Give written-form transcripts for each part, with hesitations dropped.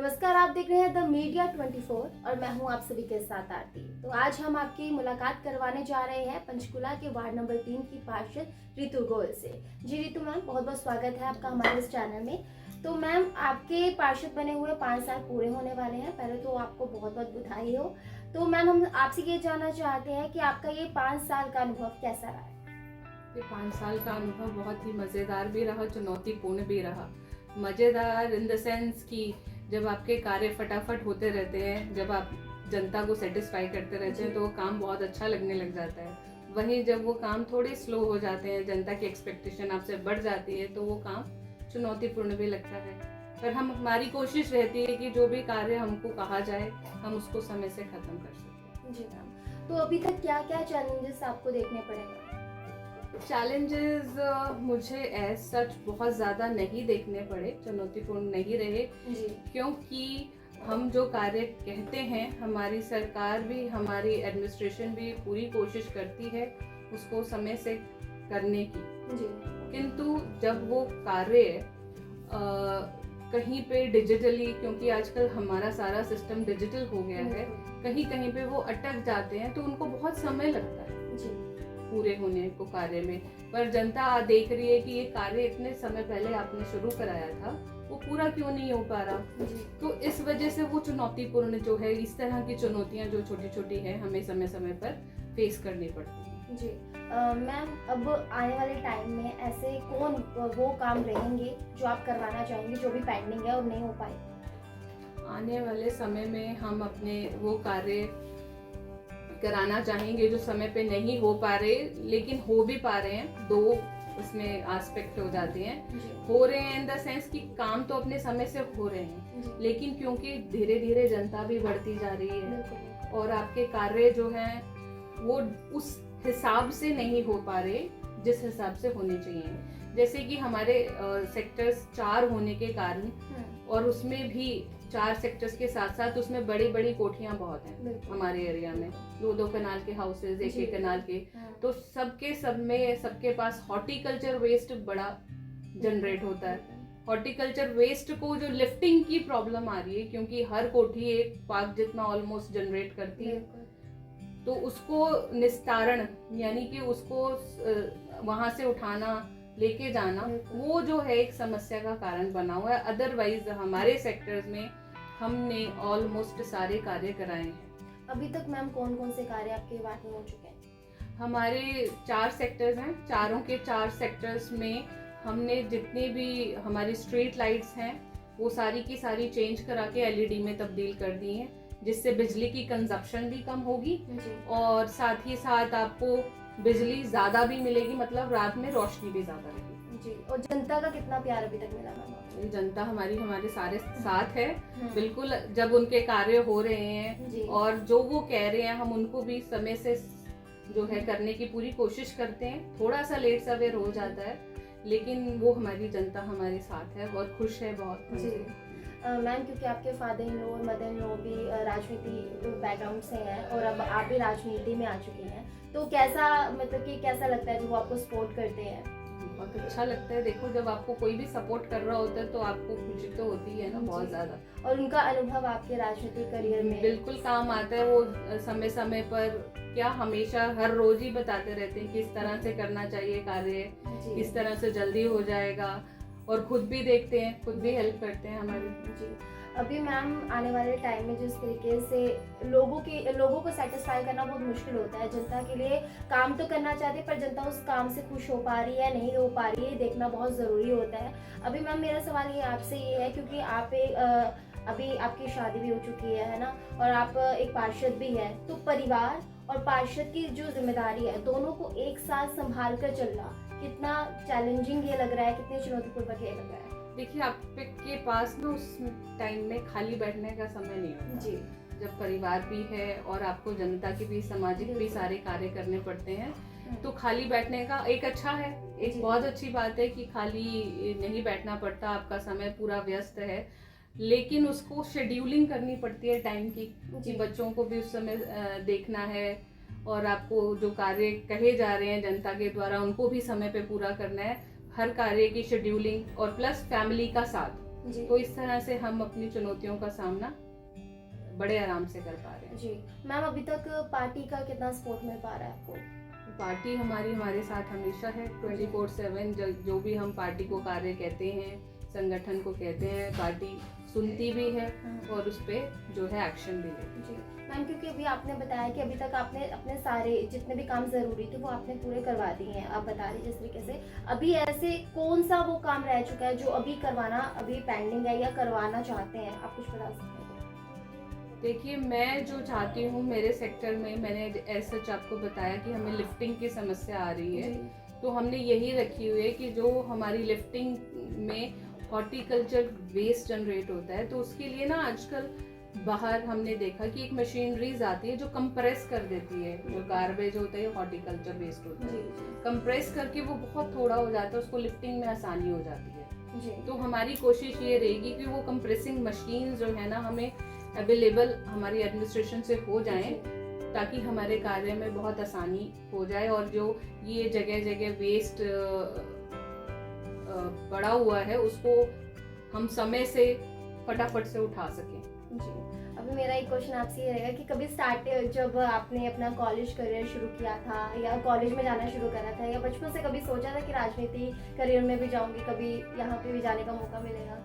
नमस्कार, आप देख रहे हैं द मीडिया 24 और मैं हूं आप सभी के साथ आरती। तो आज हम आपकी मुलाकात करवाने जा रहे हैं पंचकुला के वार्ड नंबर 3 की पार्षद रितु गोयल से। जी रितु मैम, बहुत बहुत स्वागत है आपका हमारे इस चैनल में। तो मैम, आपके पार्षद बने हुए 5 साल पूरे होने वाले हैं। पहले तो आपको बहुत बहुत बधाई हो। तो मैम, हम आपसे ये जानना चाहते हैं कि आपका ये 5 साल का अनुभव कैसा रहा है? ये 5 साल का अनुभव बहुत ही मज़ेदार भी रहा, चुनौतीपूर्ण भी रहा। मज़ेदार इन द सेंस कि जब आपके कार्य फटाफट होते रहते हैं, जब आप जनता को सेटिस्फाई करते रहते हैं तो वो काम बहुत अच्छा लगने लग जाता है। वहीं जब वो काम थोड़े स्लो हो जाते हैं, जनता की एक्सपेक्टेशन आपसे बढ़ जाती है, तो वो काम चुनौतीपूर्ण भी लगता है। पर हमारी कोशिश रहती है कि जो भी कार्य हमको कहा जाए, हम उसको समय से ख़त्म कर सकें। जी मैम, तो अभी तक क्या क्या चैलेंजेस आपको देखने पड़ेगा? चैलेंजेस मुझे एज सच बहुत ज़्यादा नहीं देखने पड़े, चुनौतीपूर्ण नहीं रहे, क्योंकि हम जो कार्य कहते हैं, हमारी सरकार भी, हमारी एडमिनिस्ट्रेशन भी पूरी कोशिश करती है उसको समय से करने की। किंतु जब वो कार्य कहीं पे डिजिटली, क्योंकि आजकल हमारा सारा सिस्टम डिजिटल हो गया है, कहीं कहीं पे वो अटक जाते हैं तो उनको बहुत समय लगता है पूरे होने को कार्य में। पर जनता देख रही है कि ये कार्य इतने समय पहले आपने शुरू कराया था, वो पूरा क्यों नहीं हो पा रहा। तो इस वजह से वो चुनौतीपूर्ण जो है, इस तरह की चुनौतियां जो छोटी छोटी है, हमें समय समय पर फेस करनी पड़ती है। जी मैम, अब आने वाले टाइम में ऐसे कौन वो काम रहेंगे जो आप करवाना चाहेंगे, जो भी पेंडिंग है और नहीं हो पाए? आने वाले समय में हम अपने वो कार्य कराना चाहेंगे जो समय पे नहीं हो पा रहे लेकिन हो भी पा रहे हैं। दो उसमें एस्पेक्ट हो जाते हैं। हो रहे हैं इन द सेंस कि काम तो अपने समय से हो रहे हैं, लेकिन क्योंकि धीरे धीरे जनता भी बढ़ती जा रही है और आपके कार्य जो हैं वो उस हिसाब से नहीं हो पा रहे जिस हिसाब से होने चाहिए। जैसे कि हमारे सेक्टर्स 4 होने के कारण, और उसमें भी 4 सेक्टर्स के साथ साथ उसमें बड़ी बड़ी कोठियां बहुत हैं हमारे एरिया में, 2-2 कनाल के हाउसेज, 1-1 कनाल के। तो सबके पास हॉर्टिकल्चर वेस्ट बड़ा जनरेट होता है। हॉर्टिकल्चर वेस्ट को जो लिफ्टिंग की प्रॉब्लम आ रही है, क्योंकि हर कोठी एक पार्क जितना ऑलमोस्ट जनरेट करती है, तो उसको निस्तारण यानी कि उसको वहां से उठाना, लेके जाना, वो जो है एक समस्या का कारण बना हुआ है। अदरवाइज हमारे सेक्टर्स में हमने ऑलमोस्ट सारे कार्य कराए हैं। अभी तक मैम कौन कौन से कार्य आपके वार्ड में हो चुके हैं? हमारे 4 सेक्टर्स हैं, चारों के 4 सेक्टर्स में हमने जितनी भी हमारी स्ट्रीट लाइट्स हैं वो सारी की सारी चेंज करा के LED में तब्दील कर दी हैं, जिससे बिजली की कंजप्शन भी कम होगी और साथ ही साथ आपको बिजली ज्यादा भी मिलेगी, मतलब रात में रोशनी भी ज्यादा रहेगी। जी, और जनता का कितना प्यार अभी तक मिला मैम? जनता हमारे सारे साथ है बिल्कुल। जब उनके कार्य हो रहे हैं और जो वो कह रहे हैं, हम उनको भी समय से जो है करने की पूरी कोशिश करते हैं। थोड़ा सा लेट सवेर हो जाता है, लेकिन वो हमारी जनता हमारे साथ है और खुश है बहुत। मैम, क्योंकि आपके फादर इन लॉ और मदर इन लॉ भी राजनीति बैकग्राउंड से हैं और अब आप भी राजनीति में आ चुकी हैं, तो कैसा, मतलब कि कैसा लगता है जब वो आपको सपोर्ट करते हैं? बहुत अच्छा लगता है। देखो, जब आपको कोई भी सपोर्ट कर रहा होता है तो आपको खुशी तो होती है ना, बहुत ज्यादा। और उनका अनुभव आपके राजनीतिक करियर में बिल्कुल काम आता है। वो समय समय पर क्या, हमेशा हर रोज ही बताते रहते हैं किस तरह से करना चाहिए कार्य, किस तरह से जल्दी हो जाएगा, और खुद भी देखते हैं, खुद भी हेल्प करते हैं हमारी। जी, अभी मैम आने वाले टाइम में जिस तरीके से लोगों को सेटिस्फाई करना बहुत मुश्किल होता है, जनता के लिए काम तो करना चाहते हैं पर जनता उस काम से खुश हो पा रही है नहीं हो पा रही है, देखना बहुत ज़रूरी होता है। अभी मैम मेरा सवाल ये आपसे ये है, क्योंकि आप अभी आपकी शादी भी हो चुकी है ना, और आप एक पार्षद भी है, तो परिवार और पार्षद की जो जिम्मेदारी है, दोनों को एक साथ संभाल कर चलना कितना चैलेंजिंग ये लग रहा है, कितने चुनौतीपूर्ण ये लग रहा है? देखिए, आपके पास ना उस टाइम में खाली बैठने का समय नहीं होता जी। जब परिवार भी है और आपको जनता के भी, सामाजिक भी सारे कार्य करने पड़ते हैं, तो खाली बैठने का एक अच्छा है, एक बहुत अच्छी बात है कि खाली नहीं बैठना पड़ता, आपका समय पूरा व्यस्त है। लेकिन उसको शेड्यूलिंग करनी पड़ती है टाइम की, कि बच्चों को भी उस समय देखना है और आपको जो कार्य कहे जा रहे हैं जनता के द्वारा उनको भी समय पे पूरा करना है। हर कार्य की शेड्यूलिंग और प्लस फैमिली का साथ, जी तो इस तरह से हम अपनी चुनौतियों का सामना बड़े आराम से कर पा रहे हैं। जी। मैम अभी तक पार्टी का कितना सपोर्ट मिल पा रहा है आपको? पार्टी हमारे साथ हमेशा है 24/7। जो भी हम पार्टी को कार्य कहते हैं, संगठन को कहते हैं, पार्टी सुनती भी है और उस पर जो है एक्शन भी लेती है। जी मैम, क्योंकि अभी आपने बताया कि अभी तक आपने अपने सारे जितने भी काम जरूरी थे वो आपने पूरे करवा दिए हैं, आप बता रही जिस तरीके से। अभी ऐसे कौन सा वो काम रह चुका है जो अभी करवाना अभी पेंडिंग है या करवाना चाहते हैं, आप कुछ बता सकते हैं? देखिए, मैं जो चाहती हूँ मेरे सेक्टर में, मैंने ऐसा आपको बताया कि हमें लिफ्टिंग की समस्या आ रही है, तो हमने यही रखी हुई है कि जो हमारी लिफ्टिंग में हॉर्टिकल्चर वेस्ट जनरेट होता है, तो उसके लिए ना आजकल बाहर हमने देखा कि एक मशीनरीज आती है जो कंप्रेस कर देती है जो गार्बेज होता है, हॉर्टिकल्चर वेस्ट होता है, कंप्रेस करके वो बहुत थोड़ा हो जाता है, उसको लिफ्टिंग में आसानी हो जाती है। तो हमारी कोशिश ये रहेगी कि वो कंप्रेसिंग मशीन जो है ना हमें अवेलेबल हमारी एडमिनिस्ट्रेशन से हो जाएं, ताकि हमारे कार्य में बहुत आसानी हो जाए और जो ये जगह जगह वेस्ट पड़ा हुआ है उसको हम समय से फटाफट से उठा सकें। जी, अभी मेरा एक क्वेश्चन आपसे ये रहेगा कि कभी जब आपने अपना कॉलेज करियर शुरू किया था या कॉलेज में जाना शुरू करा था या बचपन से कभी सोचा था कि राजनीति करियर में भी जाऊंगी, कभी यहाँ पे भी जाने का मौका मिलेगा?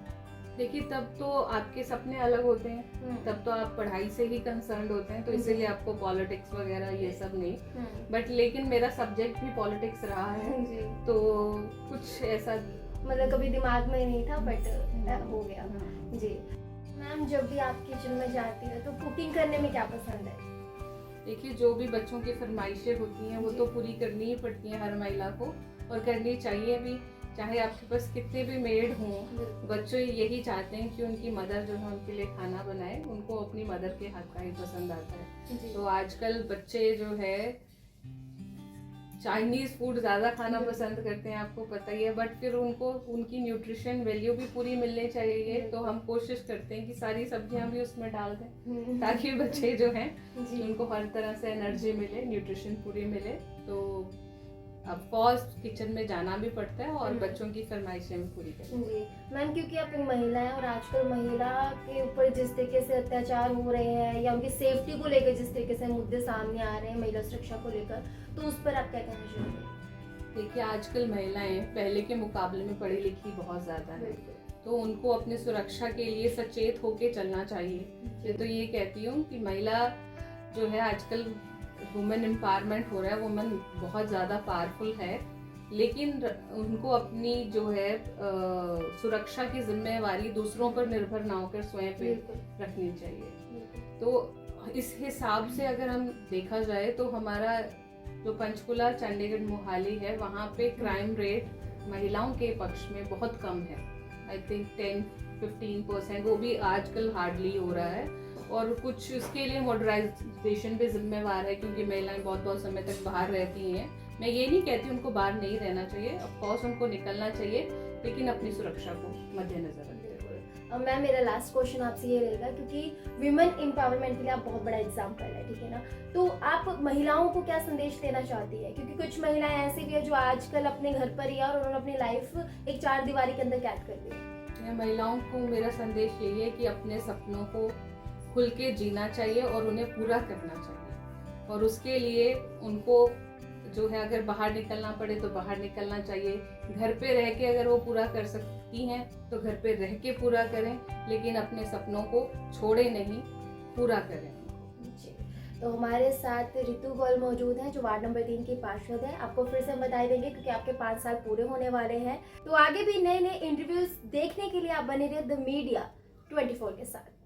देखिए, तब तो आपके सपने अलग होते हैं, तब तो आप पढ़ाई से ही कंसर्न होते हैं, तो इसीलिए आपको पॉलिटिक्स वगैरह ये सब नहीं, बट लेकिन मेरा सब्जेक्ट भी पॉलिटिक्स रहा है, तो कुछ ऐसा मतलब कभी दिमाग में नहीं था बट हो गया। जी मैम, जब भी आप किचन में जाती है तो कुकिंग करने में क्या पसंद है? देखिए, जो भी बच्चों की फरमाइशें होती हैं वो तो पूरी करनी ही पड़ती हैं हर महिला को, और करनी चाहिए भी, चाहे आपके पास कितने भी मेड हों। बच्चे यही चाहते हैं कि उनकी मदर जो है उनके लिए खाना बनाए, उनको अपनी मदर के हाथ का ही पसंद आता है। तो आजकल बच्चे जो है चाइनीज फूड ज़्यादा खाना पसंद करते हैं, आपको पता ही है, बट फिर उनको उनकी न्यूट्रिशन वैल्यू भी पूरी मिलनी चाहिए, तो हम कोशिश करते हैं कि सारी सब्जियां भी उसमें डाल दें ताकि बच्चे जो हैं उनको हर तरह से एनर्जी मिले, न्यूट्रिशन पूरी मिले। तो अब कोर्स किचन में जाना भी पड़ता है और बच्चों की फरमाइशें भी पूरी करनी। जी मैम, क्योंकि आप एक महिला हैं और आजकल महिला के ऊपर जिस तरीके से अत्याचार हो रहे हैं या उनकी सेफ्टी को लेकर जिस तरीके से मुद्दे सामने आ रहे हैं महिला सुरक्षा को लेकर, तो उस पर आप क्या कहना चाहेंगे? देखिए, आजकल महिलाएं पहले के मुकाबले में पढ़ी लिखी बहुत ज़्यादा है, तो उनको अपनी सुरक्षा के लिए सचेत होके चलना चाहिए। ये तो ये कहती हूँ कि महिला जो है आजकल वुमेन एम्पावरमेंट हो रहा है, वुमेन बहुत ज़्यादा पावरफुल है, लेकिन उनको अपनी जो है सुरक्षा की जिम्मेवारी दूसरों पर निर्भर ना होकर स्वयं पे रखनी चाहिए। तो इस हिसाब से अगर हम देखा जाए तो हमारा जो पंचकुला, चंडीगढ़, मोहाली है, वहाँ पे क्राइम रेट महिलाओं के पक्ष में बहुत कम है। आई थिंक 10-15%, वो भी आजकल हार्डली हो रहा है, और कुछ इसके लिए मॉडर्नाइजेशन भी जिम्मेवार है, क्योंकि महिलाएं बहुत समय तक बाहर रहती हैं। मैं ये नहीं कहती उनको बाहर नहीं रहना चाहिए, ऑफ कोर्स उनको निकलना चाहिए, लेकिन अपनी सुरक्षा को मद्देनजर रखते हुए। मैम, मेरा लास्ट क्वेश्चन आपसे ये रहेगा, क्योंकि विमेन एम्पावरमेंट के लिए आप बहुत बड़ा एग्जाम्पल है, ठीक है ना, तो आप महिलाओं को क्या संदेश देना चाहती है? क्योंकि कुछ महिलाएं ऐसी भी है जो आजकल अपने घर पर ही है और उन्होंने अपनी लाइफ एक 4 दीवारी के अंदर कैद कर दी है। महिलाओं को मेरा संदेश यही है कि अपने सपनों को खुल के जीना चाहिए और उन्हें पूरा करना चाहिए, और उसके लिए उनको जो है अगर बाहर निकलना पड़े तो बाहर निकलना चाहिए। घर पे रह के अगर वो पूरा कर सकती हैं तो घर पे रह के पूरा करें, लेकिन अपने सपनों को छोड़े नहीं, पूरा करें। तो हमारे साथ रितु गोयल मौजूद हैं जो वार्ड नंबर 3 की पार्षद है। आपको फिर से हम बता देंगे क्योंकि आपके 5 साल पूरे होने वाले हैं। तो आगे भी नए नए इंटरव्यूज देखने के लिए आप बने रहिए द मीडिया 24 के साथ।